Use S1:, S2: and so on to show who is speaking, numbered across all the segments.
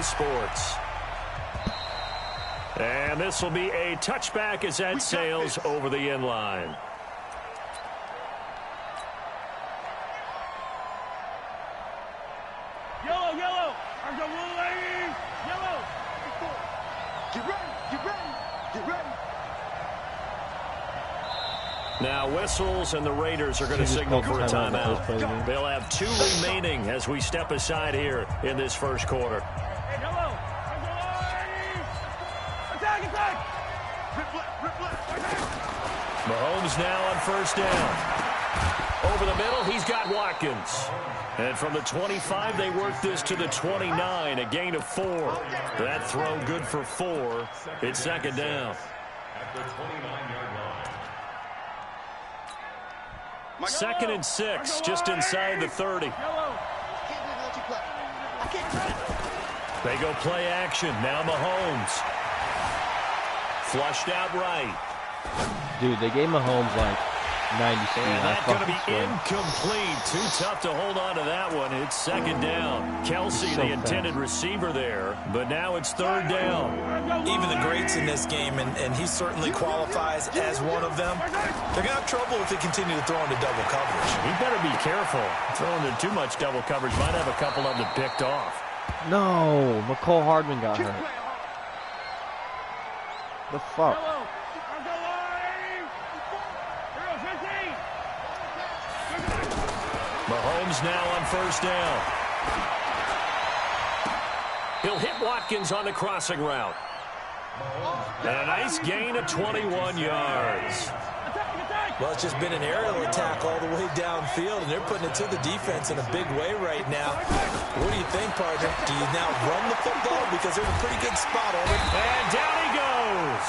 S1: Sports. And this will be a touchback as that sails over the end line.
S2: Yellow, yellow. Our go, little lady. Yellow. Get ready, get ready, get ready.
S1: Now whistles, and the Raiders are going to signal for a timeout. They'll have 2 remaining as we step aside here in this first quarter.
S2: Yellow. Attack, attack. Rip left.
S1: Mahomes now on first down. Over the middle, he's got Watkins. And from the 25, they work this to the 29, a gain of 4. That throw good for 4. It's second down.
S3: At the 29-yard line.
S1: Second and 6, just inside the 30. They go play action. Now Mahomes. Flushed out right.
S4: Dude, they gave Mahomes like 90 speed.
S1: And that's going to be incomplete. Too tough to hold on to that one. It's second down. Kelsey, the intended receiver there, but now it's third down.
S5: Even the greats in this game, and he certainly qualifies as one of them, they're going to have trouble if they continue to throw into double coverage.
S1: He better be careful. Throwing into too much double coverage might have a couple of them picked off.
S4: No, McCole Hardman got hurt. The fuck?
S1: Mahomes now on first down. He'll hit Watkins on the crossing route. And a nice gain of 21 yards.
S5: Well, it's just been an aerial attack all the way downfield, and they're putting it to the defense in a big way right now. What do you think, partner? Do you now run the football? Because they're in a pretty good spot already.
S1: And down he goes.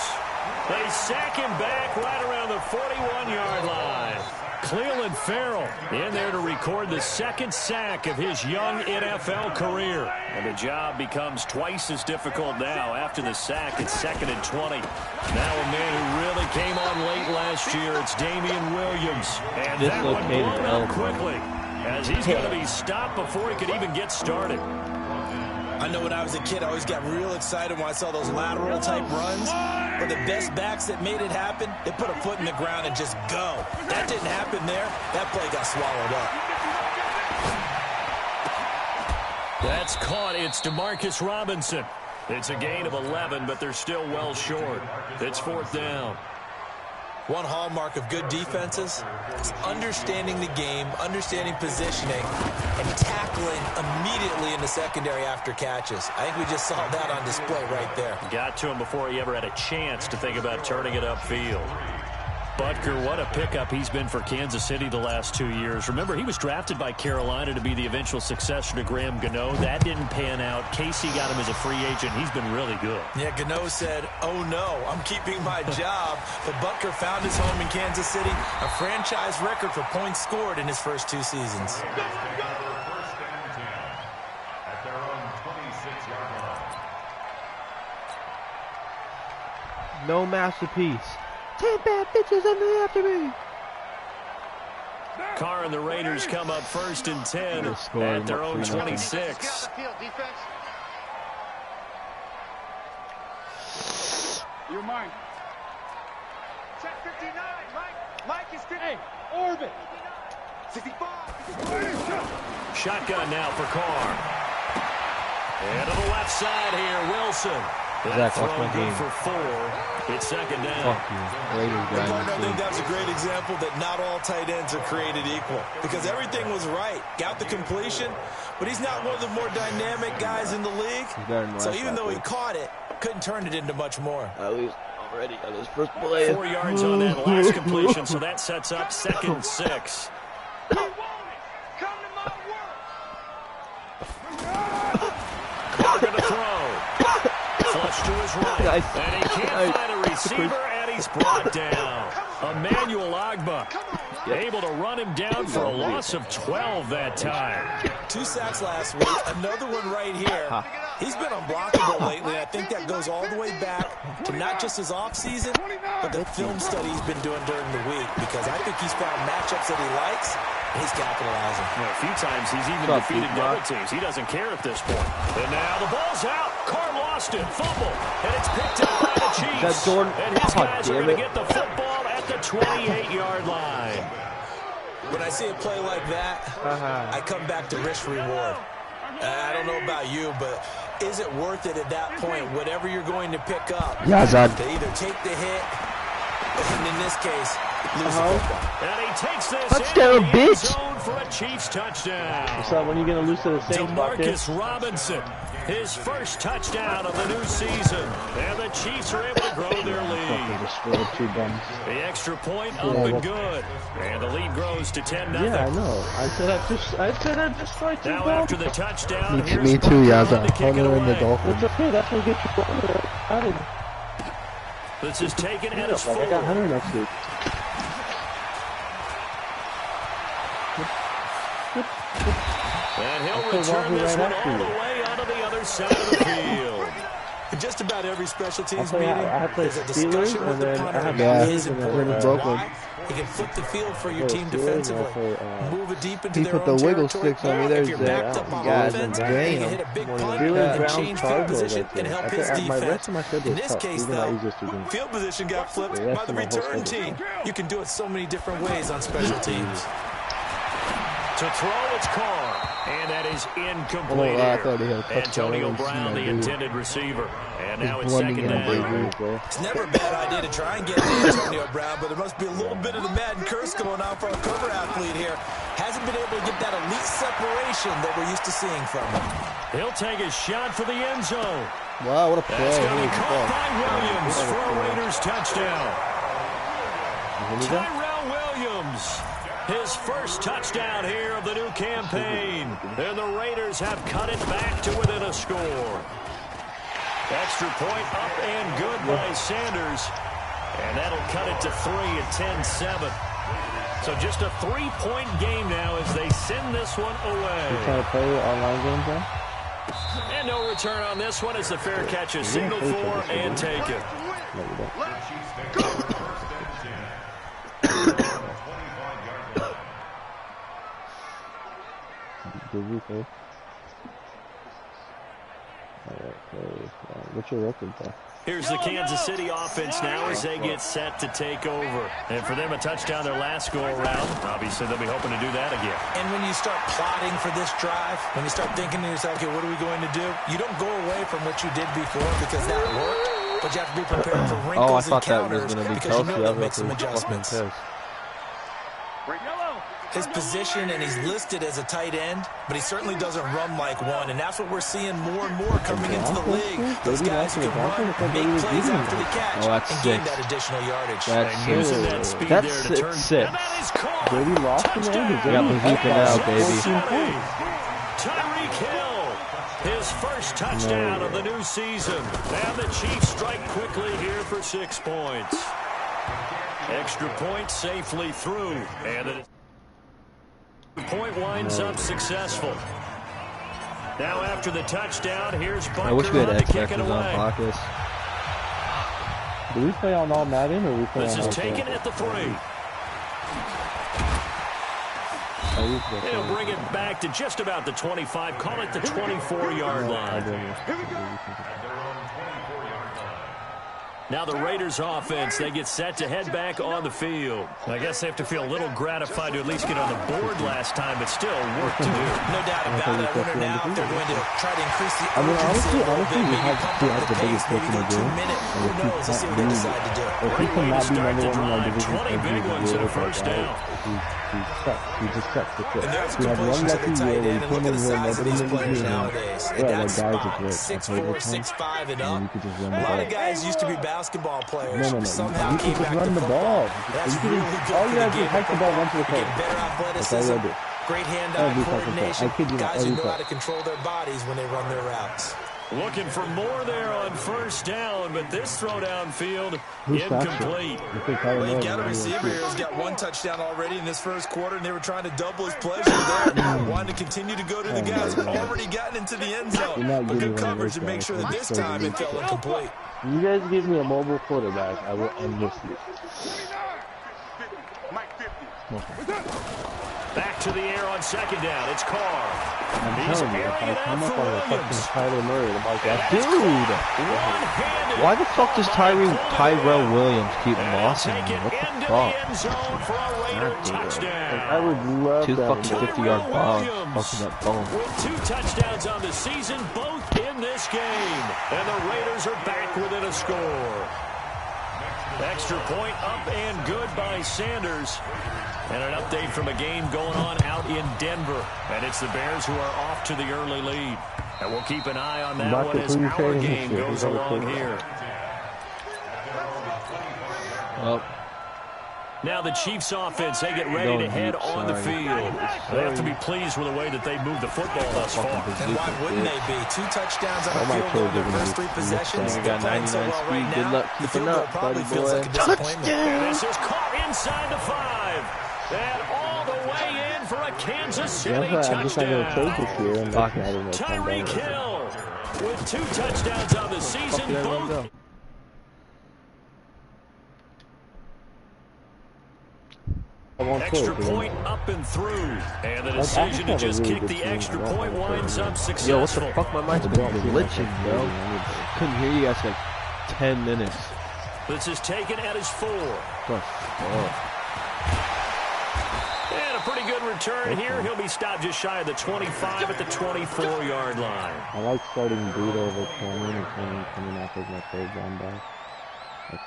S1: They sack him back right around the 41-yard line. Cleveland Farrell in there to record the second sack of his young NFL career. And the job becomes twice as difficult now after the sack. It's second and 20. Now a man who really came on late last year. It's Damian Williams. And that one blown up quickly as he's going to be stopped before he could even get started.
S5: I know when I was a kid, I always got real excited when I saw those lateral-type runs. But the best backs that made it happen, they put a foot in the ground and just go. That didn't happen there. That play got swallowed up.
S1: That's caught. It's DeMarcus Robinson. It's a gain of 11, but they're still well short. It's fourth down.
S5: One hallmark of good defenses is understanding the game, understanding positioning, and tackling immediately in the secondary after catches. I think we just saw that on display right there.
S1: Got to him before he ever had a chance to think about turning it upfield. Butker, what a pickup he's been for Kansas City the last 2 years. Remember, he was drafted by Carolina to be the eventual successor to Graham Gano. That didn't pan out. Casey got him as a free agent. He's been really good.
S5: Yeah, Gano said, oh no, I'm keeping my job. But Butker found his home in Kansas City, a franchise record for points scored in his first 2 seasons.
S4: No masterpiece. 10 bad bitches and they after me.
S1: Carr and the Raiders come up first and 10 at their own 26.
S2: You're mine. Check 59. Mike is 50. Hey, orbit. 65.
S1: Shotgun now for Carr. And to the left side here, Wilson. That throw good for 4. It's second down.
S4: Fuck you. Raiders guy.
S5: I think that's a great example that not all tight ends are created equal. Because everything was right. Got the completion, but he's not one of the more dynamic guys in the league. So even though he caught it, couldn't turn it into much more.
S4: At least already on his first play.
S1: 4 yards on that last completion, so that sets up second and 6. Carr going to throw. Flush to his right, and he can't find a receiver, and he's brought down. Emmanuel Ogbah able to run him down for a loss of 12 that time.
S5: 2 sacks last week, another one right here. He's been unblockable lately. I think that goes all the way back to not just his offseason, but the film study he's been doing during the week, because I think he's found matchups that he likes, and he's capitalizing.
S1: A few times he's even defeated double teams. He doesn't care at this point. And now the ball's out. lost it. Fumble. And it's picked up by the Chiefs.
S4: That Jordan.
S1: And his guys are going to
S4: it.
S1: get the football at the 28-yard line.
S5: When I see a play like that, I come back to risk reward. I don't know about you, but is it worth it at that point, whatever you're going to pick up, to either take the hit, and in this case, lose the football?
S1: And he takes this
S4: Touchdown,
S1: in the end
S4: bitch.
S1: zone for a Chiefs touchdown.
S4: So when are you going to lose to the Saints,
S1: Demarcus Robinson, his first touchdown of the new season. And the Chiefs are able to grow their lead. The extra point up and good. And the lead grows to 10-0.
S4: Yeah, I know. I said I'd just try to.
S1: Now after the touchdown,
S6: Me too, Yaza. Hunter and the Dolphins.
S4: It's okay. That's what gets you going.
S1: This is taken at his 4.
S4: I got Hunter next week.
S1: And he'll return this one all the way onto the other side of the field.
S5: In just about every special teams
S4: I
S5: meeting,
S4: have played
S5: there's a
S4: Steelers,
S5: discussion
S4: and
S5: with the
S4: then
S5: punter
S4: I have
S5: about
S6: Steelers,
S5: his
S6: and then
S5: importance.
S6: Brooklyn.
S5: Why? He can flip the field for your team
S4: Steelers,
S5: defensively.
S4: and
S5: Move it deep into
S6: He
S5: their
S6: put the
S5: own
S6: wiggle
S5: territory.
S6: sticks on me.
S5: If
S6: There's
S5: you're
S6: that.
S5: backed up on
S6: God
S5: offense,
S6: damn.
S5: he can hit a big punt
S4: Steelers,
S5: and
S4: Browns,
S5: change field
S4: Cardinals,
S5: position and help his
S4: my rest
S5: defense.
S4: of my schedule
S5: In
S4: is
S5: this
S4: tough.
S5: case,
S4: These are my
S5: though,
S4: easiest weekends.
S5: field position got flipped
S4: The rest
S5: by the
S4: of my whole
S5: return
S4: schedule.
S5: team. You can do it so many different ways on special teams.
S1: To throw, it's Carr. And that is incomplete.
S6: I thought he had a touchdown.
S1: Antonio
S6: I
S1: Brown, the
S6: didn't see that,
S1: intended receiver. And
S6: He's
S1: now it's
S6: blending
S1: second
S6: in,
S1: down.
S6: baby.
S5: It's never a bad idea to try and get to Antonio Brown, but there must be a little bit of the Madden curse going on for our cover athlete here. Hasn't been able to get that elite separation that we're used to seeing from him.
S1: He'll take a shot for the end zone.
S6: Wow, what a play.
S1: That's going to be
S6: Holy
S1: caught
S6: fuck.
S1: by Williams for a Raiders touchdown. Tyrell Williams, his first touchdown here of the new campaign. And the Raiders have cut it back to within a score. Extra point up and good by Sanders. And that'll cut it to 3 at 10-7. So just a 3-point game now as they send this one away.
S4: You trying to play online games now?
S1: And no return on this one as the fair catch is signaled for and taken.
S4: No, you don't. Did you play? What's your record, though?
S1: Here's the Kansas City offense now as they get set to take over. And for them, a touchdown their last go-around. Obviously, they'll be hoping to do that again.
S5: And when you start plotting for this drive, when you start thinking to yourself, okay, what are we going to do? You don't go away from what you did before because that worked, but you have to be prepared for wrinkles and counters because you know they'll make some adjustments. His position, and he's listed as a tight end, but he certainly doesn't run like one, and that's what we're seeing more and more coming into the league. Those guys who can run, make plays after the catch, and gain that additional yardage.
S1: And using that speed there to turn.
S4: Sick.
S1: And that is caught.
S4: Brady lost the game.
S6: We got Bazooka now, baby.
S1: Tyreek Hill, his first touchdown of the new season. And the Chiefs strike quickly here for 6 points. Extra point safely through. And the point winds up successful. Now after the touchdown, here's
S6: I wish we
S1: Bunker
S6: had
S1: to kick
S6: X-Factors
S1: it
S6: on
S1: away.
S6: Bacchus.
S4: Do we play on all Madden or we play
S1: This
S4: on
S1: is
S4: all
S1: taken at the 3. He'll bring it back to just about the 25. Call it the 24-yard line. Now the Raiders offense, they get set to head back on the field. I guess they have to feel a little gratified to at least get on the board last time, but still work to do.
S5: No doubt about it. I wonder now if they're going to try to increase the
S4: I mean,
S5: urgency a little
S4: honestly,
S5: bit,
S4: you
S5: maybe
S4: have
S5: pump
S4: to
S5: up
S4: have
S5: the
S4: the biggest
S5: pace, maybe
S4: person
S5: go
S4: to do
S5: 2
S4: it.
S5: minutes. Who
S4: And
S5: knows? Let's see what they decide to do.
S4: If he
S1: Great way to
S4: cannot be
S1: start
S4: number
S1: the
S4: one in our
S1: drive.
S4: division,
S1: 20 big ones and a first down.
S4: He's stuck. He just stuck.
S5: And there's
S4: We have one
S5: completion to the
S4: lucky
S5: tight
S4: year where
S5: end.
S4: we
S5: And
S4: came
S5: look at
S4: in
S5: the
S4: here and
S5: size of
S4: nobody
S5: these
S4: knew
S5: players
S4: him.
S5: nowadays.
S4: Yeah,
S5: At that
S4: like guys
S5: spot,
S4: is great.
S5: 6'4", 6'5", and up.
S4: You could just run
S5: A
S4: the
S5: lot
S4: ball.
S5: of guys used to be basketball players.
S4: No.
S5: Somehow
S4: You
S5: came
S4: can just
S5: back to
S4: run the
S5: football.
S4: ball.
S5: That's
S4: You can
S5: really
S4: just-
S5: good
S4: all
S5: for
S4: you
S5: the
S4: have to do
S5: game
S4: is hike
S5: of
S4: the ball once
S5: football.
S4: to the
S5: You get better
S4: That's all you
S5: athleticism,
S4: gotta do.
S5: great hand-eye
S4: Every fucking play.
S5: coordination.
S4: I kid you not,
S5: Guys who
S4: every
S5: know
S4: play.
S5: how to control their bodies when they run their routes.
S1: Looking for more there on first down, but this throw downfield
S4: Who stops it?
S1: incomplete.
S4: You think Tyler
S5: Well, you
S4: Miller
S5: got a
S4: would
S5: receiver
S4: shoot?
S5: here who's got 1 touchdown already in this first quarter, and they were trying to double his pleasure there. Wanted to continue to go to the guys who've already gotten into the end zone.
S4: You're not
S5: But
S4: getting
S5: good
S4: one of
S5: coverage
S4: those
S5: to make
S4: guys.
S5: sure that this
S4: That's
S5: time
S4: so
S5: it fell incomplete.
S4: You guys give me a mobile quarterback, I will enlist you.
S2: Mike 50.
S1: Back to the air on second down. It's Carr.
S6: I'm
S1: He's
S6: telling you, if I
S1: airing it
S6: come
S1: out
S6: up
S1: for
S6: on the fucking
S1: Williams.
S6: Tyler Murray, I'm like,
S1: That's
S6: dude,
S1: one-handed.
S6: why the fuck does Tyrell Williams keep
S1: And they'll
S6: mossing
S1: take
S6: me?
S1: it
S6: What
S1: into
S6: the
S1: the
S6: fuck?
S1: end zone for a Raider
S6: God damn.
S1: touchdown.
S6: I would love two
S4: that
S6: fucking
S4: one.
S6: 50-yard bombs.
S1: Williams
S6: Fucking that bone.
S1: with 2 touchdowns on the season, both in this game. And the Raiders are back within a score. Extra point up and good by Sanders. And an update from a game going on out in Denver. And it's the Bears who are off to the early lead. And we'll keep an eye on that one as our game goes along here.
S6: Well,
S1: now the Chiefs offense, they get ready to head on the field. They have to be pleased with the way that they moved the football thus far.
S5: And why wouldn't they be? 2 touchdowns on the field goal in their first 3 possessions.
S6: got
S5: They're playing so
S6: 99
S5: well right
S6: speed. Good
S5: now.
S6: luck
S5: The
S6: keeping
S5: field goal
S6: up,
S5: probably
S6: buddy
S5: feels
S6: boy.
S5: like a disappointment.
S1: And this is caught inside the 5. And all the way in for a Kansas City touchdown. Tyreek Hill with 2 touchdowns on the season, both. Extra point up and through. And the decision to just kick the extra point winds up successful.
S6: Yo, what the fuck? My mic's been glitching, bro. Couldn't hear you guys for like 10 minutes.
S1: This is taken at his 4. And a pretty good return here. He'll be stopped just shy of the 25 at the 24-yard line.
S6: I like starting Breed over Cameron and coming off as my third down back.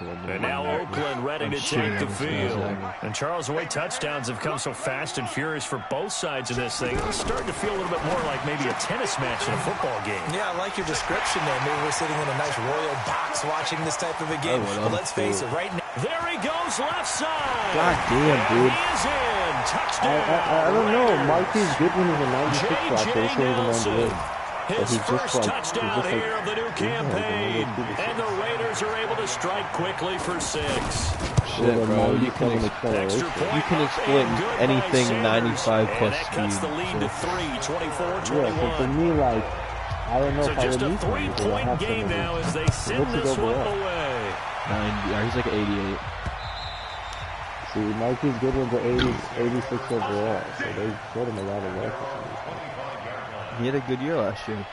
S1: And now Oakland ready to take the field. And Charles, the way touchdowns have come so fast and furious for both sides of this thing, it's starting to feel a little bit more like maybe a tennis match in a football game.
S5: Yeah, I like your description there. Maybe we're sitting in a nice royal box watching this type of a game. But let's face it, right now.
S1: There he goes, left side.
S6: God damn, dude.
S1: He is in. Touchdown.
S6: I don't know. Marquise Goodwin is a 96 slot, so he's
S1: Nelson. His
S6: he's
S1: first
S6: just
S1: touchdown
S6: like,
S1: here of the new campaign. And the Raiders are able to strike quickly for 6.
S6: Shit, bro. You can exploit anything 95 plus
S1: and that
S6: speed.
S1: cuts the lead to 3, 24-21.
S6: Yeah, but for me, like, I don't know
S1: So
S6: if I
S1: just
S6: would
S1: a
S6: need to,
S1: 3-point game now as they send this one away.
S6: 90, he's like 88. See, Marquise Goodwin's an 86 overall, so they showed him a lot of work. He had a good year last year.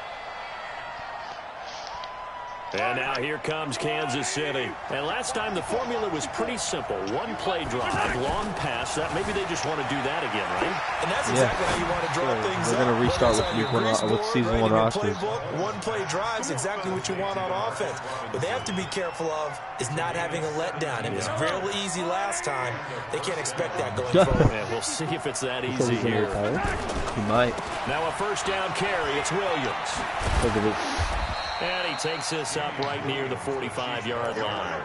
S1: And now here comes Kansas City. And last time the formula was pretty simple. 1 play drive, long pass. That maybe they just want to do that again, right?
S5: And that's exactly how you want to draw things
S6: They're going to restart with season 1 rosters.
S5: 1 play drives exactly what you want on offense. What they have to be careful of is not having a letdown. It was real easy last time. They can't expect that going forward.
S1: Yeah, we'll see if it's that easy here.
S6: He might.
S1: Now a first down carry. It's Williams.
S6: Because of it.
S1: And he takes this up right near the 45-yard line.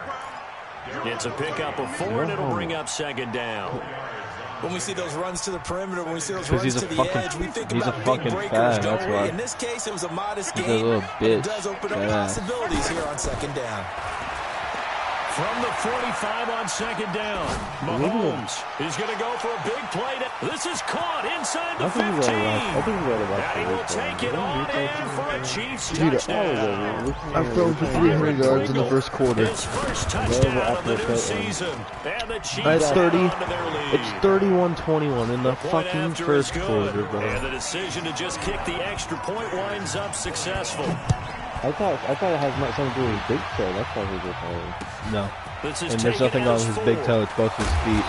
S1: It's a pickup of 4, and it'll bring up second down.
S5: When we see those runs to the perimeter, when we see those runs to the edge, we think
S6: he's
S5: about
S6: a
S5: big
S6: fucking
S5: breakers,
S6: fan,
S5: don't
S6: that's
S5: we?
S6: why.
S5: In this case, it was a modest
S6: He's a
S5: game,
S6: little
S5: but it
S6: bitch.
S5: does open up
S6: Yeah.
S5: possibilities here on second down.
S1: From the 45 on second down, Mahomes is going to go for a big play. This is caught inside the 15. And he will take it on in for a Chiefs touchdown.
S6: I've thrown for 300 yards in the first quarter.
S1: His first touchdown of the new season. And the Chiefs
S6: It's 30.
S1: hang on to their lead.
S6: It's 31-21 in the
S1: Point
S6: fucking
S1: after
S6: first
S1: is
S6: quarter,
S1: good.
S6: bro.
S1: And the decision to just kick the extra point winds up successful.
S6: I thought it has something to do with his big toe. That's why he's retired. No.
S1: This is
S6: And there's
S1: taken
S6: nothing on
S1: as
S6: his
S1: 4.
S6: big toe. It's both his feet.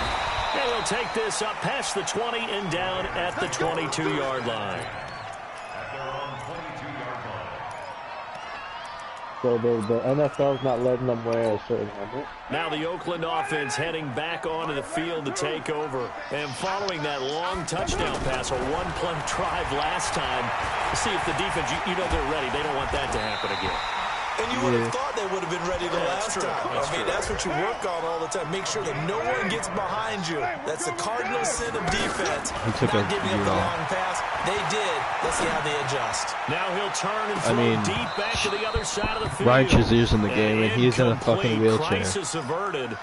S1: And he'll take this up past the 20 and down at the 22-yard line.
S6: So the NFL's not letting them wear a certain helmet.
S1: Now the Oakland offense heading back onto the field to take over. And following that long touchdown pass, a 1-play drive last time, to see if the defense, you know they're ready. They don't want that to happen again.
S5: And you would have thought they would have been ready the last time. That's what you work on all the time. Make sure that no one gets behind you. That's the cardinal sin of defense.
S6: He took
S5: Not
S6: a
S5: giving up
S6: year
S5: the
S6: off.
S5: long pass. They did. Let's see how they adjust.
S1: Now he'll turn and throw deep back to the other side of the field.
S6: Ryan Shazir's in the game, and he's in a fucking wheelchair.
S1: Crisis averted.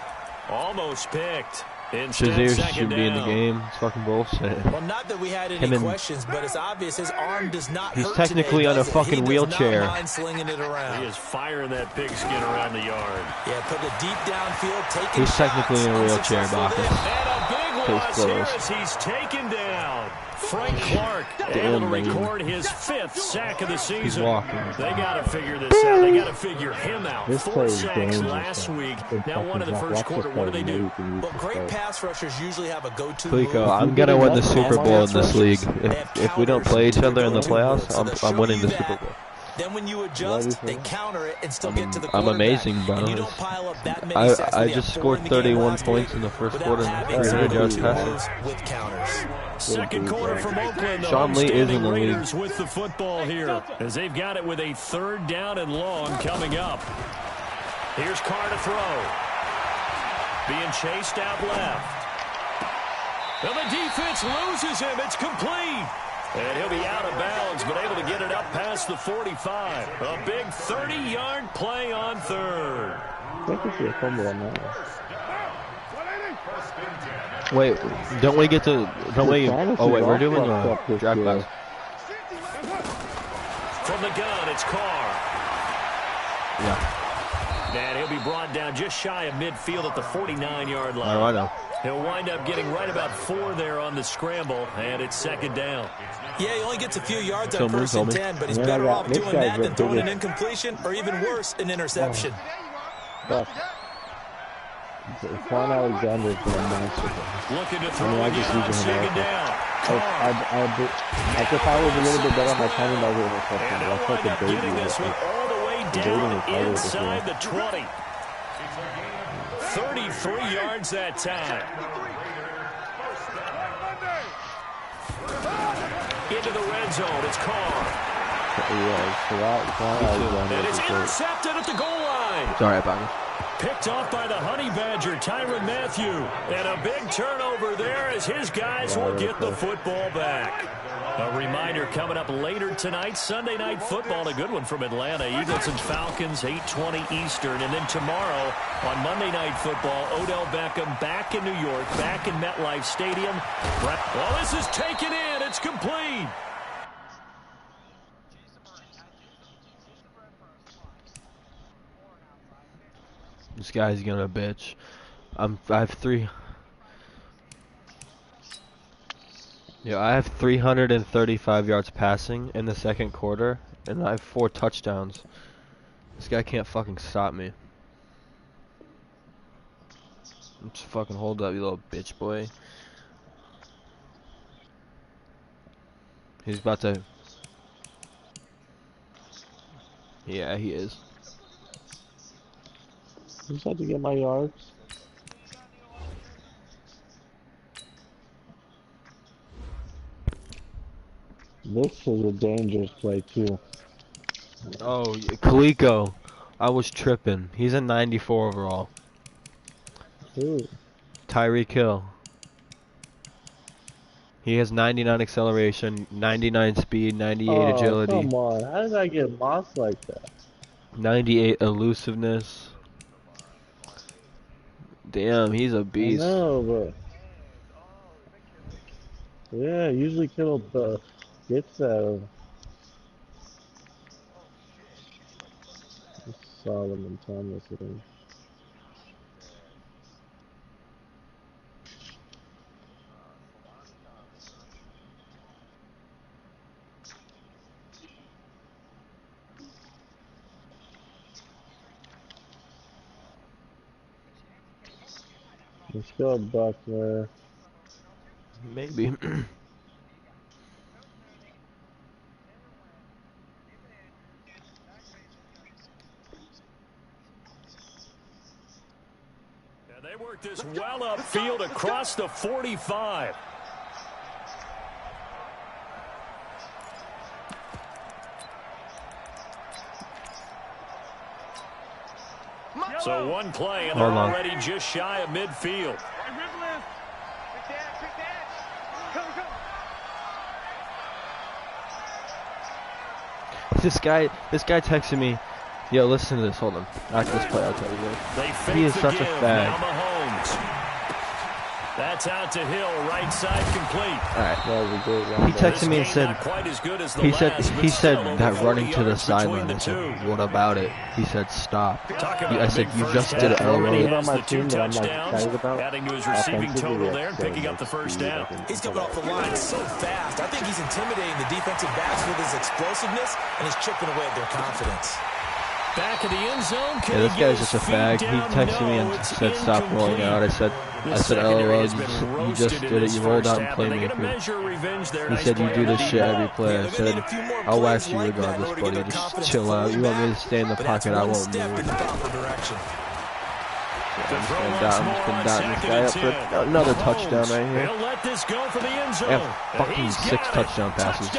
S1: Almost picked.
S6: Shazier should be in the game. It's fucking bullshit.
S5: Well, not that we had any questions, but it's obvious his arm does not hurt.
S6: He's technically
S5: today,
S6: on a fucking wheelchair.
S5: He does not mind slinging it around.
S1: He is firing that pigskin around the yard.
S5: Yeah, put it deep downfield, taking
S6: He's technically in a wheelchair,
S5: shots.
S6: Bacchus.
S1: And a big loss here as he's taken down. Frank Clark able to record his 5th sack of the season.
S6: He's walking.
S1: They got to figure this out. They got to figure him out. 4 sacks last week. Now one in the first quarter. What do they do?
S5: Well, great pass rushers usually have a go-to
S6: Clico,
S5: move.
S6: I'm going to win the Super Bowl in this league. If we don't play each other in the playoffs, I'm winning the Super Bowl.
S5: Then when you adjust, they counter it and still get to the
S6: I'm
S5: quarterback.
S6: amazing, bro.
S5: And you don't pile up that many sacks.
S6: I just scored 31 points in the first quarter. 300 yards passing.
S5: With counters.
S1: Second quarter from Oakland. The
S6: Sean Lee is in the league.
S1: Raiders with the football here as they've got it with a 3rd down and long coming up. Here's Carr to throw. Being chased out left. And the defense loses him. It's complete. And he'll be out of bounds, but able to get it up past the 45. A big 30-yard play on 3rd.
S6: I think it's a fumble on that one. Wait, don't we get to... Don't we... Oh, wait, we're doing the draft class.
S1: From the gun, it's Carr.
S6: Yeah.
S1: And he'll be brought down just shy of midfield at the 49-yard line.
S6: Oh, I know.
S1: He'll wind up getting right about 4 there on the scramble, and it's 2nd down.
S5: Yeah, he only gets a few yards on 1st and 10, but he's better off doing that than throwing an incompletion or even worse, an interception.
S6: Quan Alexander's been a monster.
S1: Looking to throw again, second down.
S6: If I was a little bit better on my timing, I would have
S1: and he'll wind up getting this one all the way down inside the 20. 33 yards that time. Into the red zone, it's Carr. And it's intercepted at the goal line.
S6: Sorry about it.
S1: Picked off by the Honey Badger, Tyrann Mathieu. And a big turnover there as his guys will get the football back. A reminder coming up later tonight, Sunday Night Football, a good one from Atlanta. Eagles and Falcons, 8:20 Eastern. And then tomorrow on Monday Night Football, Odell Beckham back in New York, back in MetLife Stadium. Well, this is taken in. It's complete.
S6: This guy's gonna bitch. I have 335 yards passing in the second quarter, and I have 4 touchdowns. This guy can't fucking stop me. Just fucking hold up, you little bitch boy. He's about to... Yeah, he is. I just had to get my yards. This is a dangerous play too. Oh, Kaliko. I was tripping. He's a 94 overall. Who? Tyreek Hill. He has 99 acceleration, 99 speed, 98 agility. Come on, how did I get mossed like that? 98 elusiveness. Damn, he's a beast. I know, but yeah, usually Kittle gets that. Solomon Thomas. Let's go, Buckner. Maybe. Yeah,
S1: they worked this well upfield across the 45. So one play, and they're already just shy of midfield.
S6: This guy texted me, yo, listen to this, hold on. After this play, I'll tell you this. He is such a fag.
S1: That's out to Hill, right side complete.
S6: All right. He texted me and said, he said that running to the sideline. I said, what about it? He said, stop. I said, you just did it.
S1: On my team that I'm excited about. Adding to his receiving total there, picking up the first down.
S5: He's coming off the line so fast. I think he's intimidating the defensive backs with his explosiveness, and he's chipping away at their confidence.
S1: Back in the end zone.
S6: Yeah, this guy's just a fag. He texted me and said, stop rolling out. I said, LOL, you just did it. You rolled out and played me. He said, you do this shit every play. I said, I'll wax you regardless, buddy. Just chill out. You want me to stay in the pocket, I won't move. I'm just gonna dot this guy up for another touchdown right here. Yeah, fucking 6 touchdown passes.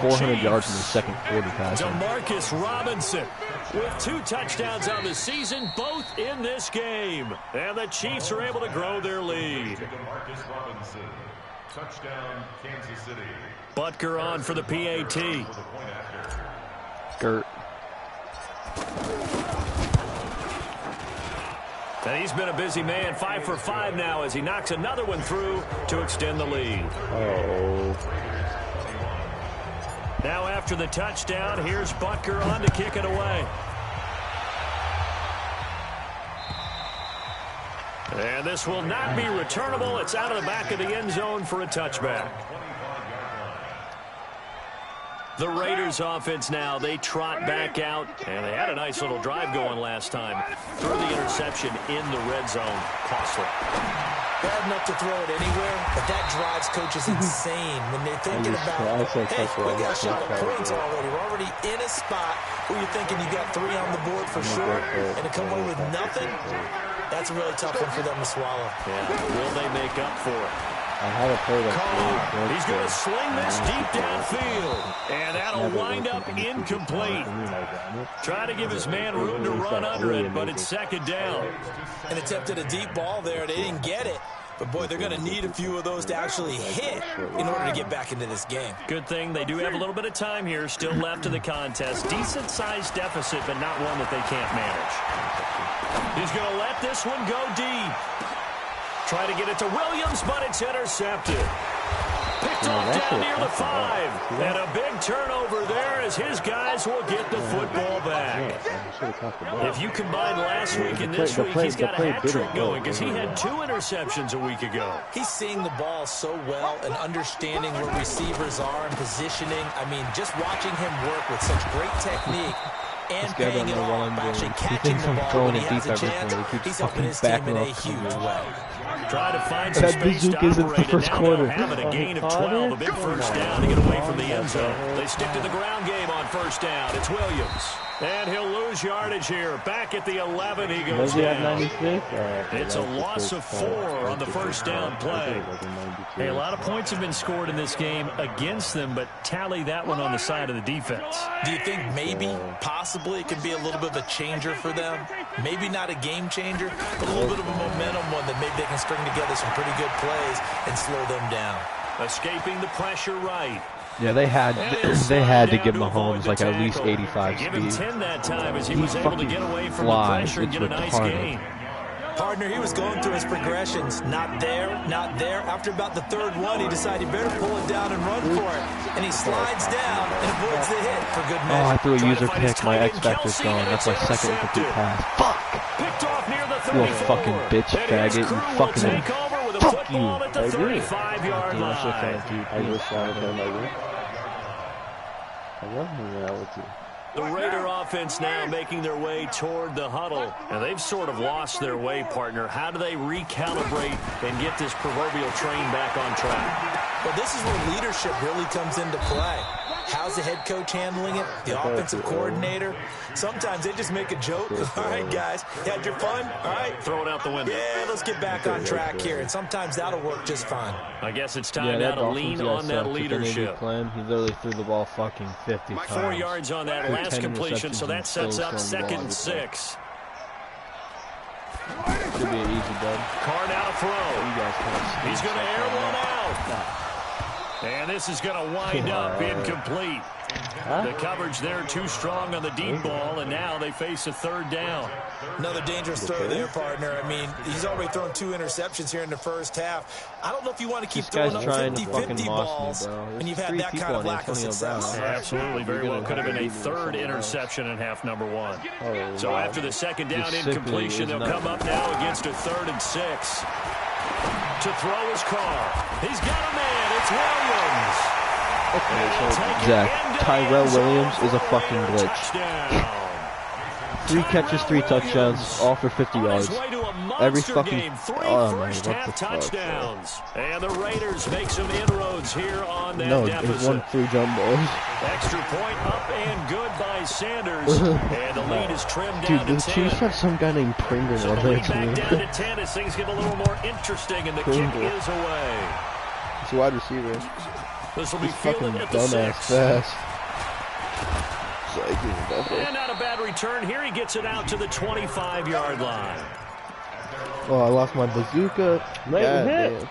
S6: 400 yards in the second quarter passing.
S1: Demarcus Robinson with 2 touchdowns on the season, both in this game. And the Chiefs are able to grow their lead.
S3: Demarcus Robinson. Touchdown, Kansas City.
S1: Butker on for the PAT.
S6: Gert.
S1: And he's been a busy man, 5 for 5 now as he knocks another one through to extend the lead. Now after the touchdown, here's Butker on to kick it away. And this will not be returnable. It's out of the back of the end zone for a touchback. The Raiders offense now, they trot back out, and they had a nice little drive going last time. Threw the interception in the red zone. Costly.
S5: Bad enough to throw it anywhere, but that drives coaches insane when they're thinking about, hey, we got a shot at points already. We're already in a spot where you're thinking you got 3 on the board for sure, and to come away with nothing, that's a really tough one for them to swallow.
S1: Yeah, will they make up for it?
S7: I had a play that.
S1: He's going to sling this deep downfield, and that'll wind up incomplete. Trying to give his man room to run under it, but it's second down.
S5: And attempted a deep ball there. They didn't get it. But, boy, they're going to need a few of those to actually hit in order to get back into this game.
S1: Good thing they do have a little bit of time here still left in the contest. Decent-sized deficit, but not one that they can't manage. He's going to let this one go deep. Try to get it to Williams, but it's intercepted. Picked off down near the 5. And a big turnover there as his guys will get the football back. If you combine last week and this week, he's got a hat trick going because he had 2 interceptions a week ago.
S5: He's seeing the ball so well and understanding where receivers are and positioning. I mean, just watching him work with such great technique and paying it off, actually catching the ball when he has a chance. He's helping his team in a huge way.
S1: Try to find some space to operate, and now they'll have it, a gain of 12, a big first down to get away from the end zone. They stick to the ground game on first down. It's Williams. And he'll lose yardage here. Back at the 11, he goes down. It's a loss of 4 on the first down play. Hey, a lot of points have been scored in this game against them, but tally that one on the side of the defense.
S5: Do you think maybe, possibly, it could be a little bit of a changer for them? Maybe not a game changer, but a little bit of a momentum one that maybe they can string together some pretty good plays and slow them down.
S1: Escaping the pressure right.
S6: Yeah, they had to give Mahomes like at least 85 speed.
S1: Give him 10 that time as he was able to get away from
S6: flies.
S1: the pressure and get a nice gain.
S5: Partner, he was going through his progressions. Not there, not there. After about the 3rd one, he decided he better pull it down and run for it. And he slides down and avoids the hit for good measure.
S6: Oh, I threw a user pick. My X-Factor's gone. That's my second incomplete pass. Fuck!
S1: Picked off near the 34.
S6: You little fucking bitch, faggot. You fucking...
S1: Fuck you! At the 35-yard line.
S7: I just wanted to know. I love hanging out with you.
S1: The Raider offense now making their way toward the huddle. And they've sort of lost their way, partner. How do they recalibrate and get this proverbial train back on track?
S5: Well, this is where leadership really comes into play. How's the head coach handling it? The offensive coordinator? Sometimes they just make a joke. All right, guys, you had your fun? All right.
S1: Throw it out the window.
S5: Yeah, let's get back on track here. And sometimes that'll work just fine.
S1: I guess it's time now to lean on that leadership.
S6: He literally threw the ball fucking 50 times.
S1: 4 yards on that last completion, so that sets up 2nd and 6.
S6: Should be an easy dub.
S1: Carr now to throw.
S6: You guys can't.
S1: He's going to air one out. And this is going to wind up incomplete. The coverage there too strong on the deep ball, and now they face a third down.
S5: Another dangerous throw there, partner. I mean, he's already thrown 2 interceptions here in the first half. I don't know if you want to keep throwing up 50-50 balls when you've had that kind of lack of success.
S1: Absolutely, very well could have been a third interception in half number 1. So after the second down incompletion, they'll come up now against a 3rd and 6. To throw his car. He's got a man. It's Williams.
S6: Okay, so Zach, Tyrell Williams is a fucking glitch. 3 catches, 3 touchdowns, all for 50 yards. Every fucking
S1: first half touchdowns. And the Raiders make some inroads here on that deficit.
S6: No, it won 3 jump balls.
S1: Extra point up and good by Sanders. And the lead is trimmed down to 10.
S6: Dude, the Chiefs have some guy named Pringle on their team.
S1: Back down to 10 as things get a little more interesting, and the kick is away.
S7: It's a wide receiver.
S1: This will be
S6: fucking
S1: fielded at the
S6: dumbass
S1: 6.
S6: fast.
S1: And not a bad return here. He gets it out to the 25-yard line.
S6: Oh, I lost my bazooka.
S7: Late hit.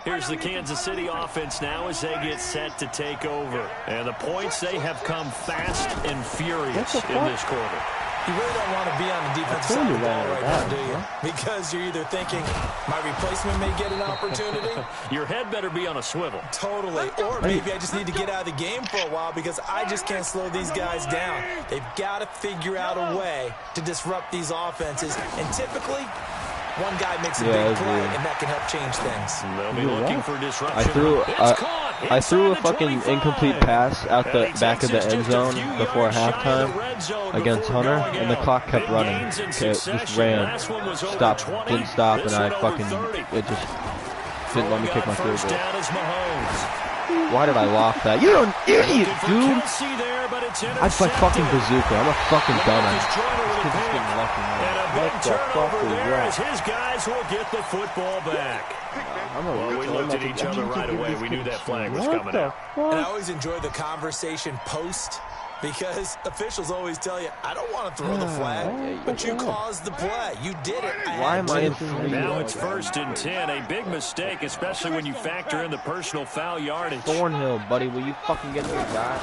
S1: Here's the Kansas City offense now as they get set to take over. And the points, they have come fast and furious in this quarter.
S5: You really don't want to be on the defensive side of the ball right now, do you? Because you're either thinking, my replacement may get an opportunity.
S1: Your head better be on a swivel.
S5: Totally. Or maybe I just need to get out of the game for a while because I just can't slow these guys down. They've got to figure out a way to disrupt these offenses. And typically, one guy makes a big play, and that can help change things.
S1: They'll be looking for disruption.
S6: I threw a fuccking incomplete pass out the back of the end zone before halftime against Hunter, and the clock kept running. Okay, it just ran, didn't stop, and it just didn't let me kick my field goal. Why did I lock that? You're an idiot, dude! I fucking bazooka. I'm a fucking dumbass. This kid's just getting lucky, man.
S1: And a big turnover there as his guys will get the football back. Well, we looked at each other right away. We knew that flag was coming out.
S5: And I always enjoy the conversation post because officials always tell you, I don't want to throw the flag, but you caused the play. You did it.
S6: Why am I in 3?
S1: Now it's 1st and 10. A big mistake, especially when you factor in the personal foul yardage.
S6: Thornhill, buddy, will you fucking get your guy?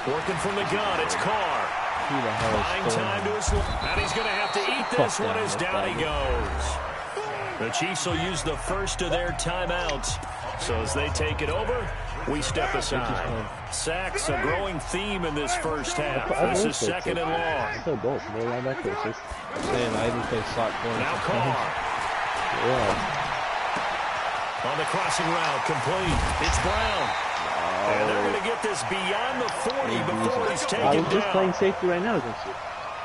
S1: Working from the gun, it's Carr.
S6: Who the hell is
S1: Buying time to his left. And he's going to have to eat this one as down he goes. The Chiefs will use the first of their timeouts. So as they take it over, we step aside. Sacks, a growing theme in this first half. This is 2nd and long.
S7: I play both. More linebacker, 6.
S6: Man, I even play slot corner.
S1: Now Carr. On the crossing route, complete. It's Brown. And they're going to get this beyond the 40 before he's taken down.
S7: I was just playing safety right now against you.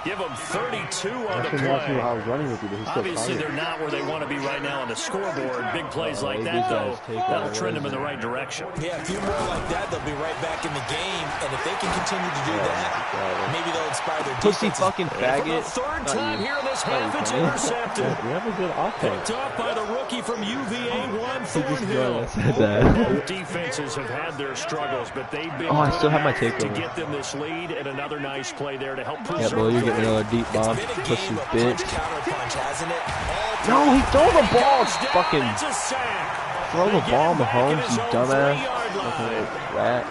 S1: Give them 32 on the
S7: play.
S1: play.
S7: I was running with you, but
S1: Obviously, they're not where they want to be right now on the scoreboard. Big plays like that, though, that'll trend them in the right direction.
S5: Yeah, a few more like that, they'll be right back in the game. And if they can continue to do that, maybe they'll inspire their
S6: pussy
S5: defense.
S6: fucking faggot.
S1: For the 3rd time here in this half, it's intercepted.
S7: We have a good offense.
S1: Picked off by the rookie from UVA, Juan Thornhill. Both defenses have had their struggles, but they've been
S6: I still have my takeover
S1: to get them this lead, and another nice play there to help preserve.
S6: Yeah, boy, you're getting another deep bomb. Pussy bitch.
S5: No,
S6: he throw the ball. Fucking throw the ball, Mahomes, you dumbass. Fucking rat.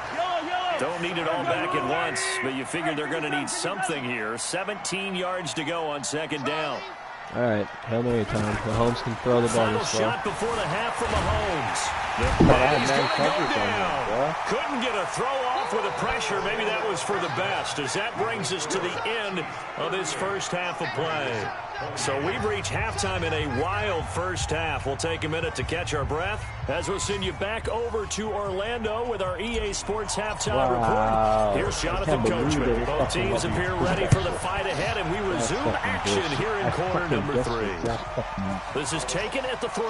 S1: Don't need it all back at once, but you figure they're going to need something here. 17 yards to go on 2nd down.
S6: All right, Hail Mary time. Mahomes can throw the ball this well.
S1: Shot before the half from Mahomes. The play is going to go down. Couldn't get a throw off with the pressure. Maybe that was for the best, as that brings us to the end of this first half of play. So we've reached halftime in a wild first half. We'll take a minute to catch our breath as we'll send you back over to Orlando with our EA Sports halftime report. Here's Jonathan Coachman. Both teams appear ready for the fight ahead, and we resume action here in quarter number 3. This is taken at the 3.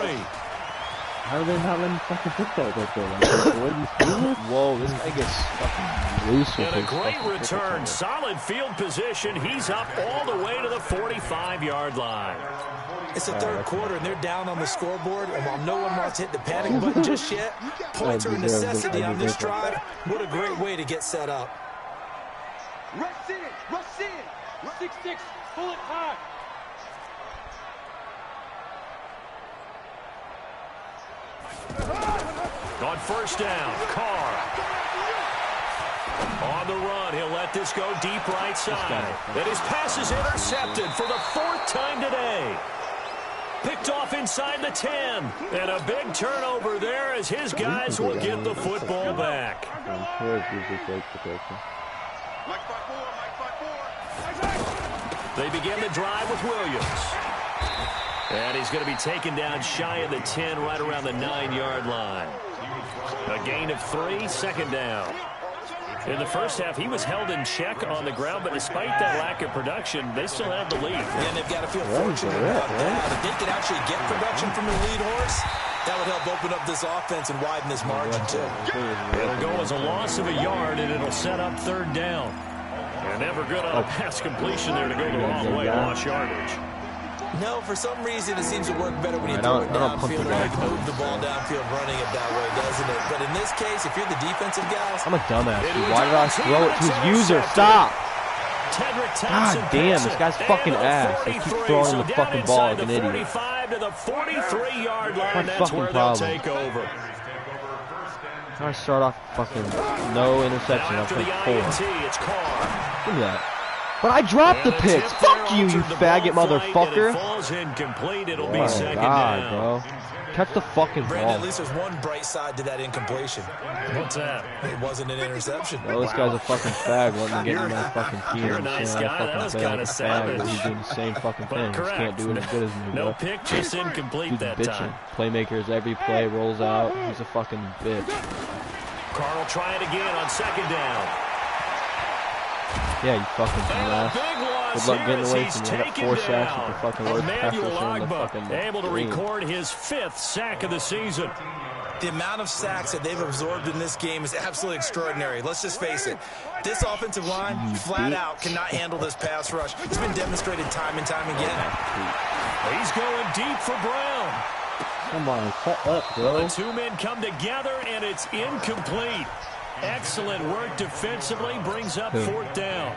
S7: How are they not letting fucking football go there?
S6: Whoa, this guy gets fucking loose with
S1: and a great return. Solid field position. He's up all the way to the 45-yard line.
S5: It's the 3rd quarter, and they're down on the scoreboard. And while no one wants to hit the panic button just yet, points are a necessity on this drive. What a great way to get set up.
S2: Rush in. 6-6. Pull it high.
S1: On first down, Carr. On the run, he'll let this go deep right side. And his pass is intercepted for the 4th time today. Picked off inside the 10. And a big turnover there as his guys will get the football back. They begin the drive with Williams. And he's going to be taken down shy of the 10, right around the 9-yard line. A gain of 3, 2nd down. In the first half, he was held in check on the ground, but despite that lack of production, they still have the lead.
S5: And they've got to feel fortunate about that. If they could actually get production from the lead horse, that would help open up this offense and widen this margin, too.
S1: It'll go as a loss of a yard, and it'll set up 3rd down. And never good on a pass completion there to go the wrong way, lost yardage.
S5: No, for some reason, it seems to work better when you throw it downfield or you move the ball downfield running it that way, doesn't it? But in this case, if you're the defensive guys...
S6: I'm a dumbass, dude. Why did I throw it to his user? Stop! God damn, this guy's fucking ass. They keep throwing the fucking ball like an idiot.
S1: 45 to the 43-yard line.
S6: My fucking problem. I start off fucking no interception. I'll take 4. Look at that. But I dropped the picks. Fuck you, you faggot motherfucker.
S1: Oh my
S6: God, bro. Catch the fucking
S5: Brandon,
S6: ball.
S5: at least there's one bright side to that incompletion.
S1: What's that?
S5: It wasn't an interception.
S6: Well, this guy's a fucking fag. Letting him get in my fucking team.
S1: You're a nice guy. That was kind of savage.
S6: He's doing the same fucking thing. He just can't do it as good as me, bro.
S1: No pick, just incomplete that time.
S6: Playmakers, every play rolls out. He's a fucking bitch.
S1: Carr will try it again on 2nd down.
S6: Yeah, you fucking dumbass. Good luck getting away from me. I got 4 sacks with the fucking worst pass rusher in the fucking
S1: able to
S6: game.
S1: record his 5th sack of the season.
S5: The amount of sacks that they've absorbed in this game is absolutely extraordinary. Let's just face it. This offensive line, flat out, cannot handle this pass rush. It's been demonstrated time and time again.
S1: He's going deep for Brown.
S7: Come on, cut up, bro.
S1: The 2 men come together, and it's incomplete. Excellent work defensively, brings up 4th down.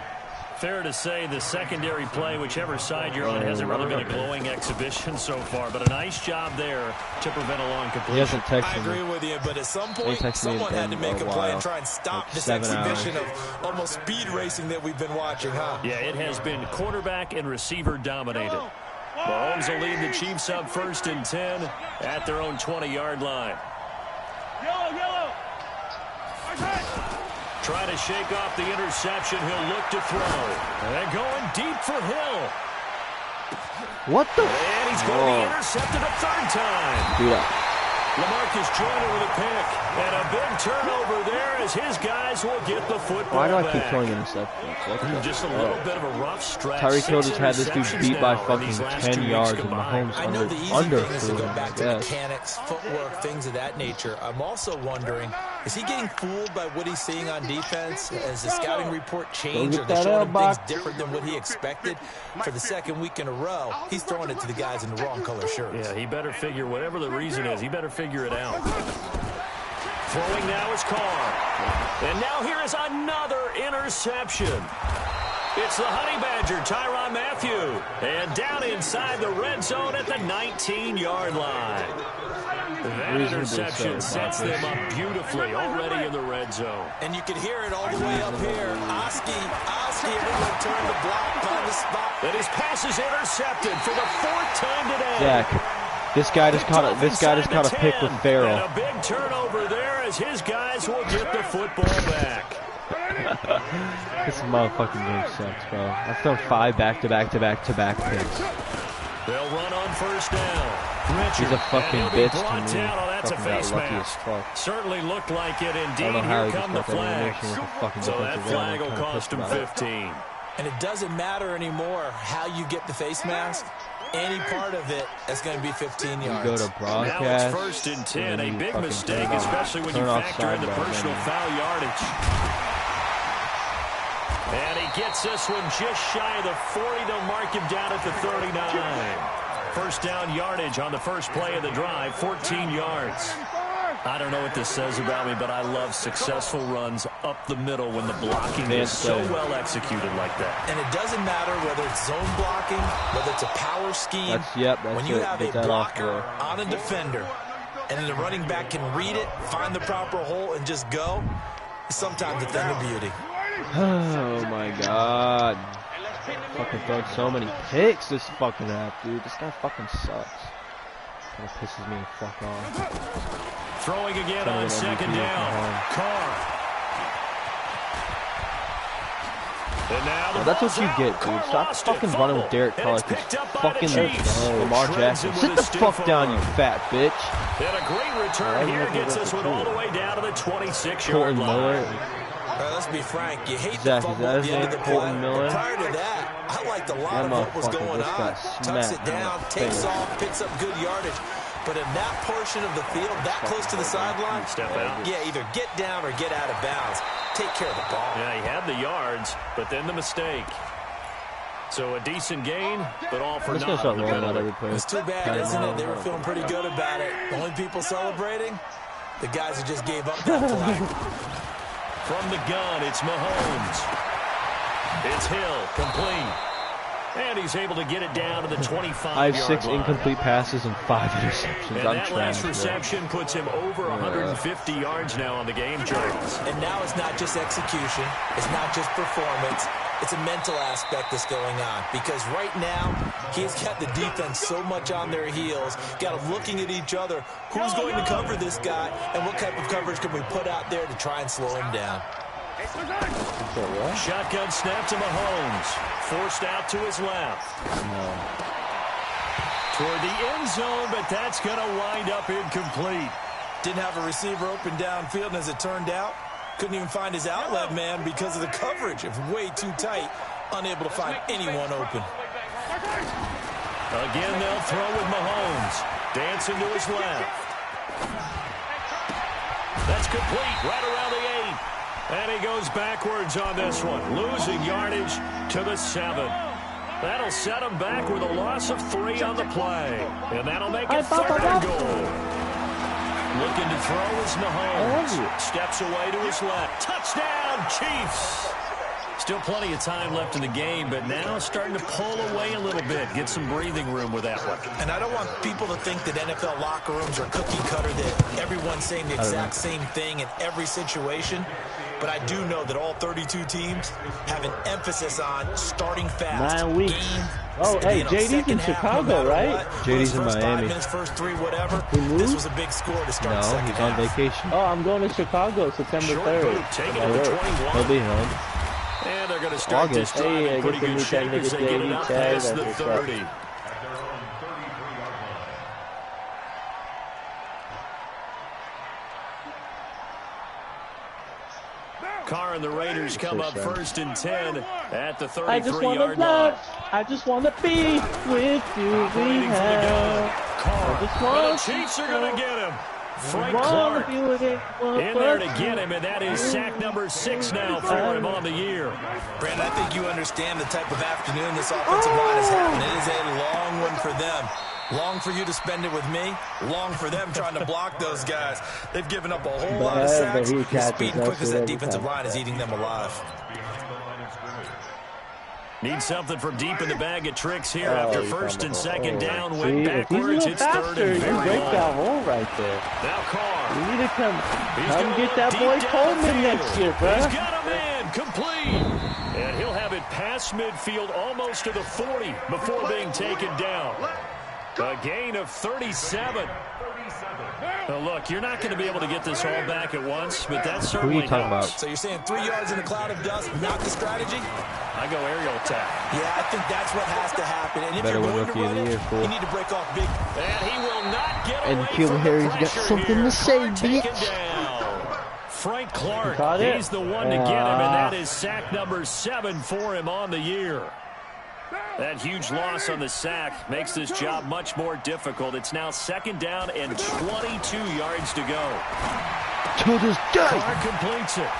S1: Fair to say the secondary play, whichever side you're on, hasn't really been a glowing exhibition so far, but a nice job there to prevent a long completion.
S6: He hasn't texted
S5: I agree with you, but at some point, someone had to make a play and try and stop this exhibition of almost speed racing that we've been watching, huh?
S1: Yeah, it has been quarterback and receiver dominated. Mahomes will lead the Chiefs up 1st and 10 at their own 20-yard line.
S2: Yellow.
S1: Try to shake off the interception. He'll look to throw. And going deep for Hill.
S6: What the?
S1: And he's going to be intercepted a 3rd time.
S6: Dude,
S1: LaMarcus Joyner with a pick. And a big turnover there as his guys will get the football
S6: why do I keep
S1: back.
S6: throwing interceptions?
S1: Just a little bit of a rough stretch.
S6: Tyreek Hill just had this dude beat by fucking 10 yards, and
S1: combined.
S6: Mahomes
S5: I know the easy
S6: under
S5: thing is to go back to
S6: yes.
S5: mechanics, footwork, things of that nature. I'm also wondering, is he getting fooled by what he's seeing on defense? Has the scouting report changed, or they showing him things different than what he expected? For the 2nd week in a row, he's throwing it to the guys in the wrong color shirts.
S1: Yeah, he better figure, whatever the reason is, he better figure it out. Throwing now is Carr. And now here is another interception. It's the Honey Badger, Tyrann Mathieu. And down inside the red zone at the 19-yard line. That interception sets them up beautifully already in the red zone.
S5: And you can hear it all the way up here. Oski, everyone turned to block on the spot.
S1: And his pass is intercepted for the 4th time today.
S6: Jack, this guy just caught a pick with Farrell.
S1: And a big turnover there as his guys will get the football back.
S6: This motherfucking game sucks, bro. I've thrown 5 back-to-back picks.
S1: They'll run on 1st down.
S6: He's a fucking bitch to me.
S1: Down. Oh, that's a face mask. Certainly looked like it indeed. Here come the flags. So that flag will cost him 15.
S5: And it doesn't matter anymore how you get the face mask. Any part of it is going to be 15 yards.
S6: You go to broadcast.
S1: Now it's 1st and 10. A big mistake, especially when you factor in the personal foul yardage. And he gets this one just shy of the 40. They'll mark him down at the 39. 1st down yardage on the first play of the drive, 14 yards. I don't know what this says about me, but I love successful runs up the middle when the blocking is so well executed like that.
S5: And it doesn't matter whether it's zone blocking, whether it's a power scheme.
S6: That's
S5: when you have a blocker on a defender, and then the running back can read it, find the proper hole, and just go, it's sometimes a thing of beauty.
S6: Oh my God. Fucking throwing so many picks this fucking half, dude. This guy fucking sucks. Kind of pisses me the fuck off.
S1: Throwing again on second down. Carr. And now
S6: that's what you get, dude. Stop fucking running with Derek Carr like this fucking Lamar Jackson. Sit the fuck down, you fat bitch.
S1: And a great return here gets this one all the way down to the 26-yard line.
S5: Let's be frank, you hate the fumble at the end of the play. Prior to that, I liked a lot of what was going on. Tucks it down, takes off, picks up good yardage. But in that portion of the field, that close to the sideline,
S1: step out.
S5: Yeah, either get down or get out of bounds. Take care of the ball.
S1: Yeah, he had the yards, but then the mistake. So a decent gain, but all for naught.
S5: It's too bad, isn't it? They were feeling pretty good about it. The only people celebrating, the guys who just gave up that play.
S1: From the gun, it's Mahomes. It's Hill, complete. And he's able to get it down to the 25-yard line.
S6: I have 6 incomplete passes and 5 interceptions.
S1: And that last reception puts him over 150 yards now on the game, Charles.
S5: And now it's not just execution. It's not just performance. It's a mental aspect that's going on. Because right now, he's got the defense so much on their heels, got them looking at each other. Who's going to cover this guy, and what type of coverage can we put out there to try and slow him down?
S1: Shotgun snap to Mahomes. Forced out to his left. Toward the end zone, but that's going to wind up incomplete.
S5: Didn't have a receiver open downfield, and as it turned out, couldn't even find his outlet man because of the coverage. It was way too tight, unable to find anyone open.
S1: Again, they'll throw with Mahomes. Dancing to his left. That's complete, right around the 8. And he goes backwards on this one, losing yardage to the 7. That'll set him back with a loss of 3 on the play. And that'll make it 3rd and goal. Looking to throw is Mahomes. Steps away to his left. Touchdown, Chiefs. Still plenty of time left in the game, but now starting to pull away a little bit. Get some breathing room with that one.
S5: And I don't want people to think that NFL locker rooms are cookie cutter, that everyone's saying the exact same thing in every situation. But I do know that all 32 teams have an emphasis on starting fast.
S7: 9 weeks. Hey, JD's in Chicago, right?
S6: JD's in Miami.
S5: 5 minutes, first 3, whatever. This was a big score to start the second
S6: he's on
S5: half.
S6: vacation.
S7: Oh, I'm going to Chicago September 3rd.
S1: Taking it to 21.
S6: He'll be home.
S1: And they're going to start this drive in pretty good shape as they get it up past the 30. Carr and the Raiders come up 1st and 10 at the 33-yard line.
S7: I just want to be with you. We have.
S1: Carr. The Chiefs are going to get him. Frank Clark in there to get him, and that is sack number 6 now for him on the year.
S5: Brandon, I think you understand the type of afternoon this offensive line is having. It is a long one for them. Long for you to spend it with me. Long for them trying to block those guys. They've given up a whole lot of sacks. The speed and quickness of that defensive line is eating them alive.
S1: Need something from deep in the bag of tricks here after 1st and 2nd down. Went backwards. It's 3rd and
S7: you break that hole right there.
S1: Now Carr.
S7: You need to come get that boy Coleman next year, bro.
S1: He's got him in. Complete. And he'll have it past midfield almost to the 40 before being taken down. A gain of 37. Now look, you're not going to be able to get this all back at once, but that's certainly
S6: Who are you talking about?
S5: So you're saying 3 yards in a cloud of dust, not the strategy?
S1: I go aerial attack.
S5: Yeah, I think that's what has to happen. And if
S6: Better
S5: you're
S6: win
S5: going to
S6: Rookie
S5: run
S6: of the
S5: it,
S6: Year, fool.
S5: you need to break off big.
S1: And he will not get
S6: And
S1: away
S6: Kill
S1: from
S6: Harry's
S1: the
S6: got
S1: pressure
S6: something
S1: here.
S6: to say,
S1: Carr taken
S6: bitch.
S1: down. Frank Clark,
S7: it?
S1: he's the one to get him, and that is sack number 7 for him on the year. That huge loss on the sack makes this job much more difficult. It's now 2nd down and 22 yards to go.
S6: To this day.
S1: Carr completes it.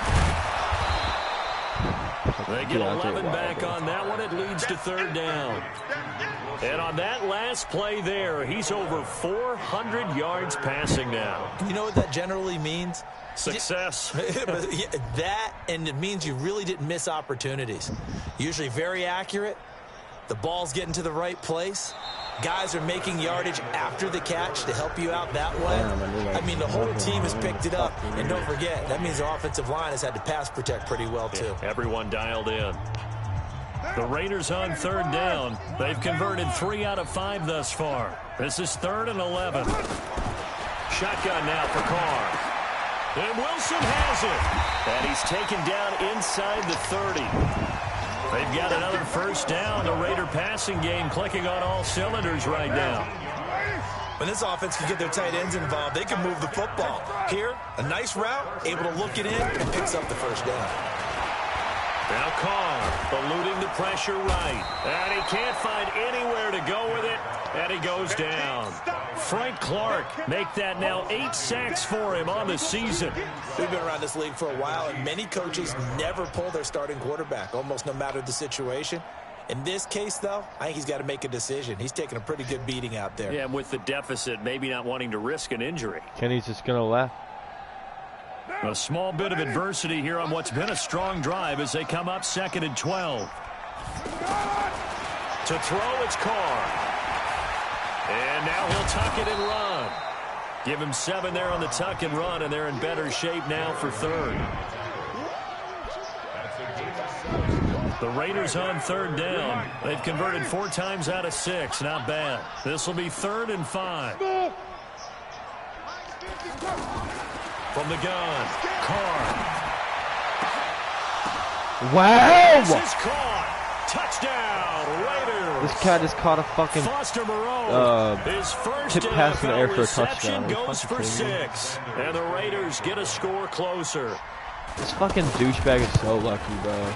S1: They get 11 back on that one. It leads to 3rd down. And on that last play there, he's over 400 yards passing now.
S5: You know what that generally means?
S1: Success.
S5: That, and it means you really didn't miss opportunities. Usually very accurate. The ball's getting to the right place. guys are making yardage after the catch to help you out that way. I mean, the whole team has picked it up. And don't forget, that means the offensive line has had to pass protect pretty well, too.
S1: Yeah, everyone dialed in. The Raiders on 3rd down. They've converted 3 out of 5 thus far. This is 3rd and 11. Shotgun now for Carr. And Wilson has it. And he's taken down inside the 30. They've got another 1st down. The Raider passing game clicking on all cylinders right now.
S5: When this offense can get their tight ends involved, they can move the football. Here, a nice route, able to look it in, and picks up the 1st down.
S1: Now Carr eluding the pressure right. And he can't find anywhere to go with it. And he goes down. Frank Clark make that now 8 sacks for him on the season.
S5: We've been around this league for a while, and many coaches never pull their starting quarterback, almost no matter the situation. In this case, though, I think he's got to make a decision. He's taking a pretty good beating out there.
S1: Yeah, and with the deficit, maybe not wanting to risk an injury.
S6: Kenny's just going to laugh.
S1: A small bit of adversity here on what's been a strong drive as they come up 2nd and 12. To throw, it's Carr. And now he'll tuck it and run. Give him 7 there on the tuck and run, and they're in better shape now for 3rd. The Raiders on 3rd down. They've converted 4 times out of 6. Not bad. This will be 3rd and 5. From the gun, Carr.
S6: Wow!
S1: This is caught. Touchdown, Raiders.
S6: This cat just caught a fucking
S1: Foster Moreau, his first
S6: tip pass in the air
S1: NFL
S6: for a
S1: reception
S6: touchdown.
S1: goes for 6. And the Raiders get a score closer.
S6: This fucking douchebag is so lucky, bro. It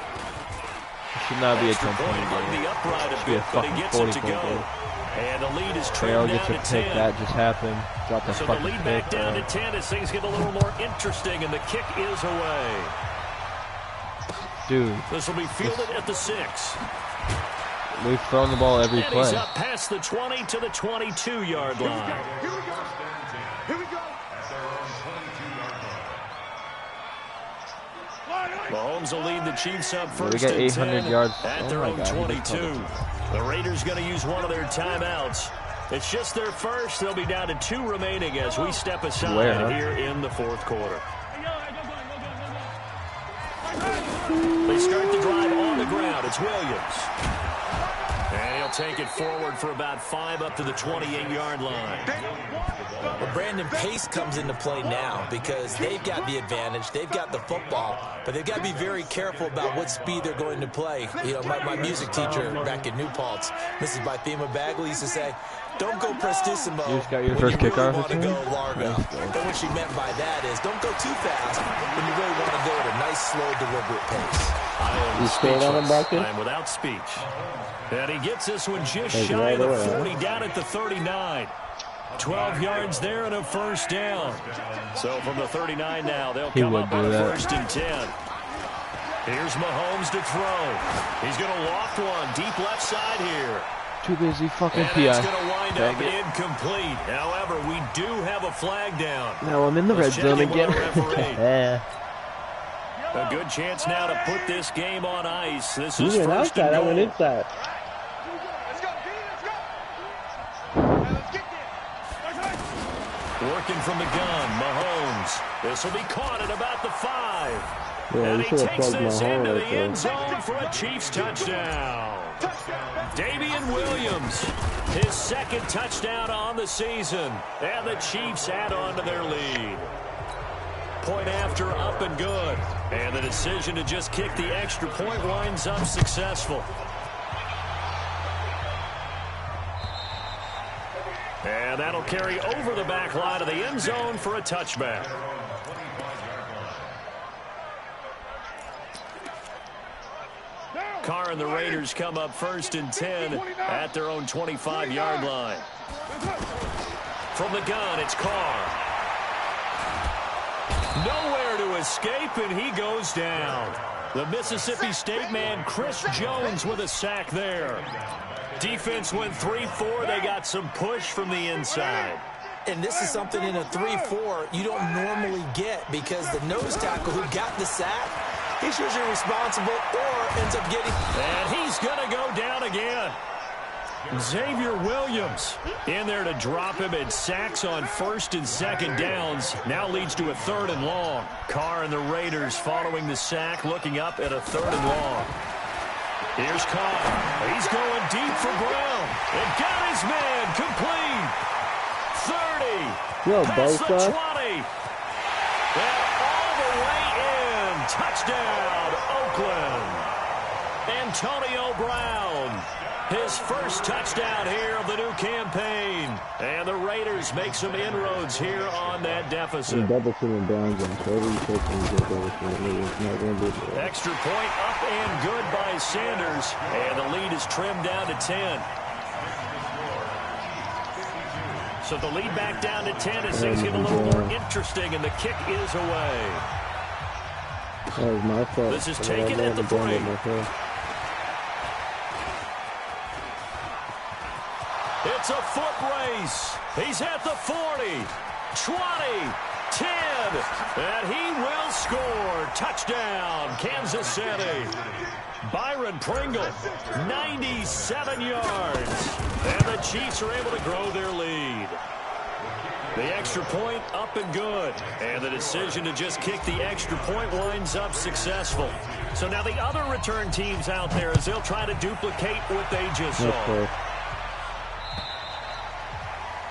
S6: should not be a 10-point game.
S1: The upright
S6: It
S1: a
S6: should be a
S1: bit, but he
S6: fucking
S1: gets it to
S6: 40-point
S1: go.
S6: game.
S1: And the lead is
S6: Trail
S1: trimmed
S6: gets
S1: down
S6: a
S1: to
S6: pick.
S1: 10.
S6: That just happened. Drop the
S1: So the
S6: fucking
S1: lead
S6: pick.
S1: back down to 10 as things get a little more interesting, and the kick is away.
S6: Dude.
S1: This will be fielded at the 6.
S6: We've thrown the ball every
S1: And
S6: play.
S1: he's up past the 20 to the 22-yard line.
S2: Here we go. Here we go.
S1: Mahomes will lead the Chiefs up
S6: We
S1: first
S6: got
S1: and
S6: 800
S1: 10
S6: yards.
S1: at
S6: Oh
S1: their
S6: my
S1: own
S6: God, he
S1: 22. The Raiders going to use one of their timeouts. It's just their first. They'll be down to 2 remaining as we step aside here in the 4th quarter. They start the drive on the ground. It's Williams. And he'll take it forward for about 5 up to the 28-yard line.
S5: Well, Brandon, pace comes into play now because they've got the advantage. They've got the football, but they've got to be very careful about what speed they're going to play. You know, my music teacher back in New Paltz, Mrs. Bythema Bagley, used to say, don't go prestissimo
S6: You just got your
S5: when
S6: first
S5: you really
S6: kickoff
S5: want to
S6: return?
S5: go largo. And what she meant by that is don't go too fast when you really want to go at a nice, slow, deliberate pace.
S1: I am
S7: You scared on him, Bucky?
S1: I am without speech. And he gets this one just
S7: Hey,
S1: shy of the
S7: right away,
S1: 40, down at the 39. 12 yards there and a 1st down. So from the 39 now, they'll come up on a 1st and 10. Here's Mahomes to throw. He's going to loft one deep left side here.
S6: Too busy fucking
S1: And
S6: PI.
S1: it's going to wind up incomplete. However, we do have a flag down.
S6: Now I'm in the red
S1: Let's check
S6: zone
S1: in with
S6: again.
S1: our referee.
S6: Yeah.
S1: A good chance now to put this game on ice. This
S7: You
S1: is
S7: went
S1: 1st
S7: outside,
S1: and
S7: I
S1: goal.
S7: went inside.
S2: Let's go, P. Let's go. Now let's get there.
S1: Working from the gun, Mahomes. This will be caught at about the 5.
S7: Yeah,
S1: And
S7: you
S1: he
S7: should have
S1: takes
S7: plugged my
S1: this
S7: horn
S1: into
S7: right
S1: the
S7: there.
S1: end zone for a Chiefs touchdown. Damian Williams, his 2nd touchdown on the season. And the Chiefs add on to their lead. Point after, up and good. And the decision to just kick the extra point winds up successful. And that'll carry over the back line of the end zone for a touchback. Carr and the Raiders come up 1st and 10 at their own 25-yard line. From the gun, it's Carr. Nowhere to escape, and he goes down. The Mississippi State man, Chris Jones, with a sack there. Defense went 3-4. They got some push from the inside.
S5: And this is something in a 3-4 you don't normally get because the nose tackle who got the sack, he's usually responsible or ends up getting.
S1: And he's going to go down again. Xavier Williams in there to drop him, and sacks on 1st and 2nd downs. Now leads to a 3rd and long. Carr and the Raiders following the sack, looking up at a 3rd and long. Here's Carr. He's going deep for Brown. And got his man complete. 30.
S7: Yo,
S1: Past the
S7: Bosa.
S1: 20. And all the way in. Touchdown, Oakland. Antonio Brown. His first touchdown here of the new campaign. And the Raiders make some inroads here on that deficit.
S7: Double team Brown Jones. Whatever you take when you get double team, it's not going to do it.
S1: Extra point up and good by Sanders. And the lead is trimmed down to 10. So the lead back down to 10 as things get a little more interesting, and the kick is away.
S7: That was my fault.
S1: This is taken at the 3. It's a foot race. He's at the 40, 20, 10, and he will score. Touchdown, Kansas City. Byron Pringle, 97 yards. And the Chiefs are able to grow their lead. The extra point up and good. And the decision to just kick the extra point winds up successful. So now the other return teams out there, as they'll try to duplicate what they just saw.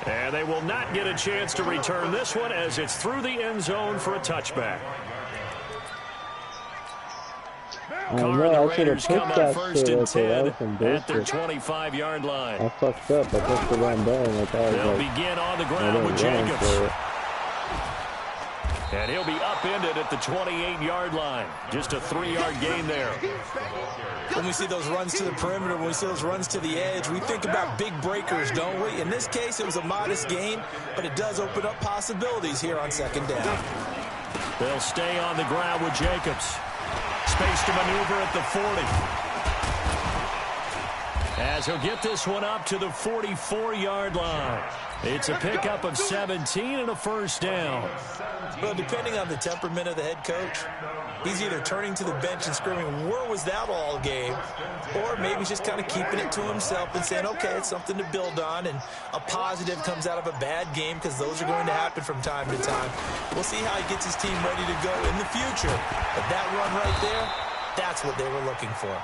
S1: And they will not get a chance to return this one as it's through the end zone for a touchback. Carr and the Raiders come up 1st and 10 at their 25-yard line.
S7: I fucked up. I pushed the wrong button.
S1: They'll begin on the ground with Jacobs. And he'll be upended at the 28-yard line. Just a 3-yard gain there.
S5: When we see those runs to the perimeter, when we see those runs to the edge, we think about big breakers, don't we? In this case, it was a modest gain, but it does open up possibilities here on 2nd down.
S1: They'll stay on the ground with Jacobs. Space to maneuver at the 40. As he'll get this one up to the 44-yard line. It's a pickup of 17 and a 1st down.
S5: Well, depending on the temperament of the head coach, he's either turning to the bench and screaming, where was that all game? Or maybe he's just kind of keeping it to himself and saying, okay, it's something to build on, and a positive comes out of a bad game, because those are going to happen from time to time. We'll see how he gets his team ready to go in the future. But that run right there, that's what they were looking for.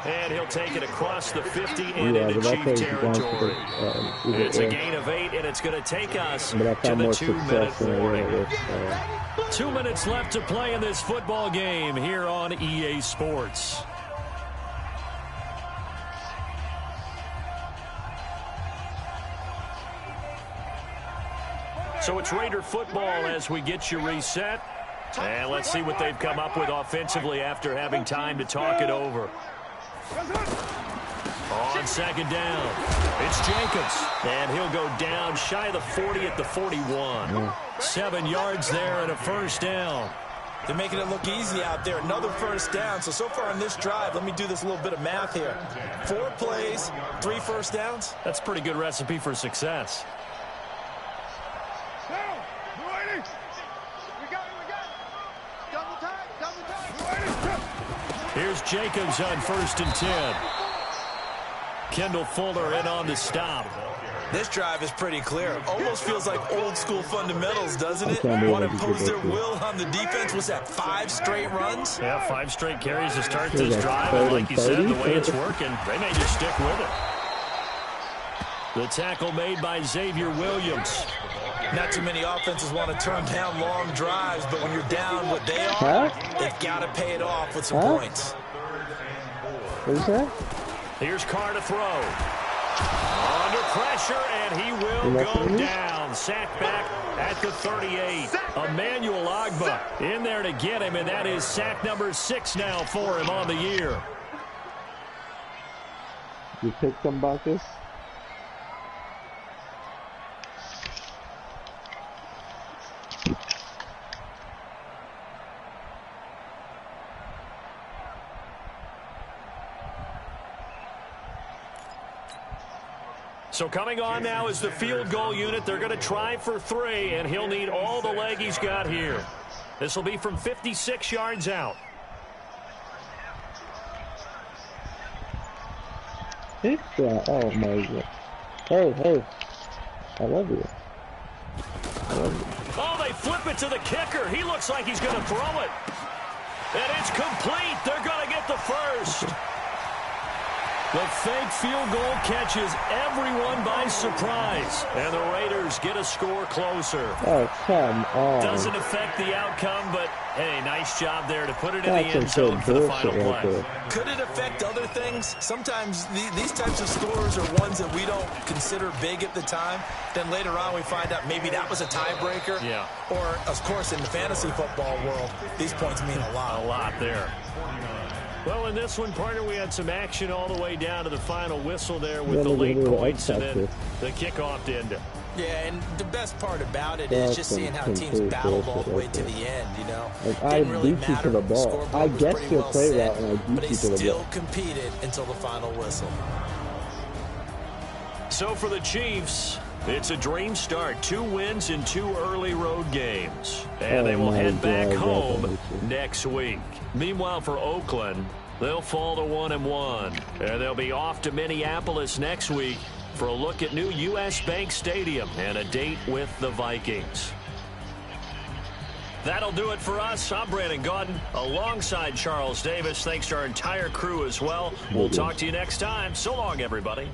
S1: And he'll take it across the 50 and into Chief territory. It's a gain of 8, and it's going to take us to the 2-minute warning. 2 minutes left to play in this football game here on EA Sports. So it's Raider football as we get you reset. And let's see what they've come up with offensively after having time to talk it over. On 2nd down, it's Jacobs, and he'll go down shy of the 40 at the 41. 7 yards there and a 1st down.
S5: They're making it look easy out there. Another 1st down. So far on this drive, let me do this little bit of math here. 4 plays, 3 1st downs.
S1: That's a pretty good recipe for success. Here's Jacobs on 1st and 10. Kendall Fuller in on the stop.
S5: This drive is pretty clear. Almost feels like old school fundamentals, doesn't it? Want to impose their will on the defense. Was that 5 straight runs?
S1: Yeah, 5 straight carries to start this drive. And like you said, the way it's working, they may just stick with it. The tackle made by Xavier Williams.
S5: Not too many offenses want to turn down long drives, but when you're down what they are, they've got to pay it off with some points.
S7: What is that?
S1: Here's Carr to throw. Under pressure, and he will go down. Sacked back at the 38. Emmanuel Ogbah in there to get him, and that is sack number 6 now for him on the year.
S7: You picked some buckets?
S1: So coming on now is the field goal unit. They're going to try for 3, and he'll need all the leg he's got here. This will be from 56 yards out.
S7: Hit that. Oh my god. Hey, hey. I love you. I love you.
S1: Oh, they flip it to the kicker. He looks like he's going to throw it. And it's complete. They're going to get the first. The fake field goal catches everyone by surprise. And the Raiders get a score closer.
S7: Oh, come on.
S1: Doesn't affect the outcome, but, hey, nice job there to put it in the end zone for the final play.
S5: Could it affect other things? Sometimes these types of scores are ones that we don't consider big at the time. Then later on we find out maybe that was a tiebreaker.
S1: Yeah.
S5: Or, of course, in the fantasy football world, these points mean a lot.
S1: A lot there. Well, in this one, partner, we had some action all the way down to the final whistle there with the late points and then the kickoff to end it.
S5: Yeah, and the best part about it is just seeing how teams battled all the way to the end, you know.
S7: Like, I beat you to the ball. I guess your play route and I beat you to the ball.
S5: But they still competed until the final whistle.
S1: So for the Chiefs, it's a dream start. 2 wins in 2 early road games. And they will head back home next week. Meanwhile, for Oakland, they'll fall to 1-1. And they'll be off to Minneapolis next week for a look at new U.S. Bank Stadium and a date with the Vikings. That'll do it for us. I'm Brandon Gaudin alongside Charles Davis. Thanks to our entire crew as well. We'll talk to you next time. So long, everybody.